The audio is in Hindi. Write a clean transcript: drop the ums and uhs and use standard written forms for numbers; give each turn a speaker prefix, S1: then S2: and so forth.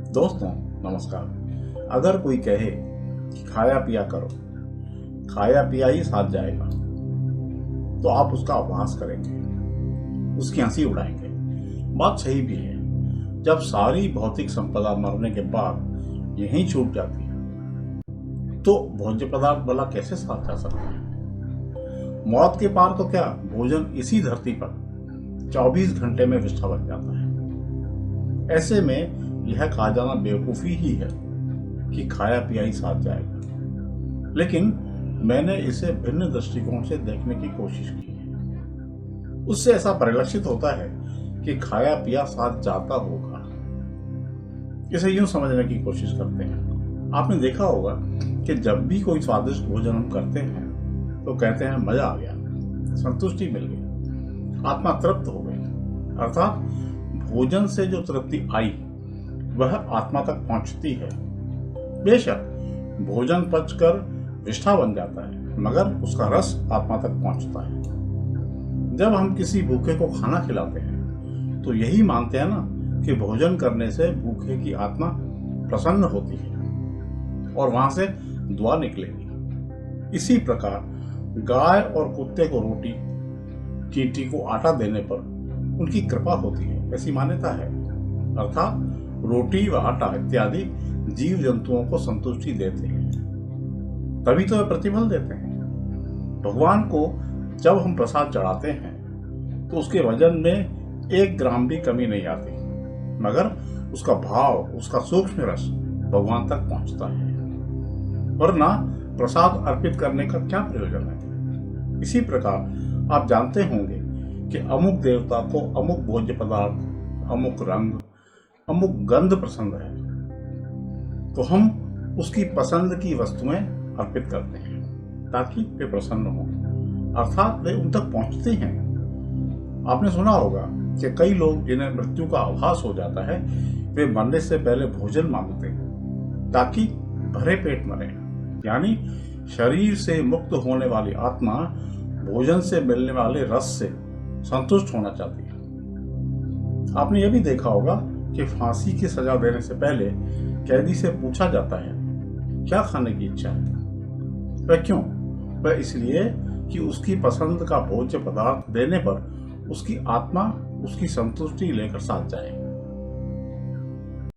S1: दोस्तों नमस्कार। अगर कोई कहे कि खाया पिया करो, खाया पिया ही साथ जाएगा, तो आप उसका उपहास करेंगे, उसकी हंसी उड़ाएंगे। बात सही भी है। जब सारी भौतिक संपदा मरने के बाद यहीं छूट जाती है तो भोज्य पदार्थ भला कैसे साथ जा सकते हैं? मौत के पार तो क्या, भोजन इसी धरती पर 24 घंटे में विष्ठा बन जाता है। ऐसे में यह कहा जाना बेवकूफी ही है कि खाया पिया ही साथ जाएगा। लेकिन मैंने इसे भिन्न दृष्टिकोण से देखने की कोशिश की है। उससे ऐसा परिलक्षित होता है कि खाया पिया साथ जाता होगा। इसे यूं समझने की कोशिश करते हैं। आपने देखा होगा कि जब भी कोई स्वादिष्ट भोजन हम करते हैं तो कहते हैं मजा आ गया, संतुष्टि मिल गई, आत्मा तृप्त हो गई। अर्थात भोजन से जो तृप्ति आई वह आत्मा तक पहुंचती है। बेशक भोजन पचकर विष्ठा बन जाता है, मगर उसका रस आत्मा तक पहुंचता है। जब हम किसी भूखे को खाना खिलाते हैं तो यही मानते हैं ना कि भोजन करने से भूखे की आत्मा प्रसन्न होती है और वहां से दुआ निकलेगी। इसी प्रकार गाय और कुत्ते को रोटी, चींटी को आटा देने पर उनकी कृपा होती है, ऐसी मान्यता है। अर्थात रोटी व आटा इत्यादि जीव जंतुओं को संतुष्टि देते हैं, तभी तो वे प्रतिफल देते हैं। भगवान को जब हम प्रसाद चढ़ाते हैं तो उसके वजन में 1 ग्राम भी कमी नहीं आती, मगर उसका भाव, उसका सूक्ष्म रस भगवान तक पहुंचता है। वरना प्रसाद अर्पित करने का क्या प्रयोजन है? इसी प्रकार आप जानते होंगे कि अमुक देवता को अमुक भोज्य पदार्थ, अमुक रंग, अमुक गंध पसंद है, तो हम उसकी पसंद की वस्तुएं अर्पित करते हैं ताकि वे प्रसन्न हों, अर्थात वे उन तक पहुंचते हैं। आपने सुना होगा कि कई लोग जिन्हें मृत्यु का आभास हो जाता है वे मरने से पहले भोजन मांगते हैं ताकि भरे पेट मरे। यानी शरीर से मुक्त होने वाली आत्मा भोजन से मिलने वाले रस से संतुष्ट होना चाहती है। आपने यह भी देखा होगा कि फांसी की सजा देने से पहले कैदी से पूछा जाता है क्या खाने की इच्छा है। वह क्यों? वह इसलिए कि उसकी पसंद का भोज्य पदार्थ देने पर उसकी आत्मा उसकी संतुष्टि लेकर साथ जाए।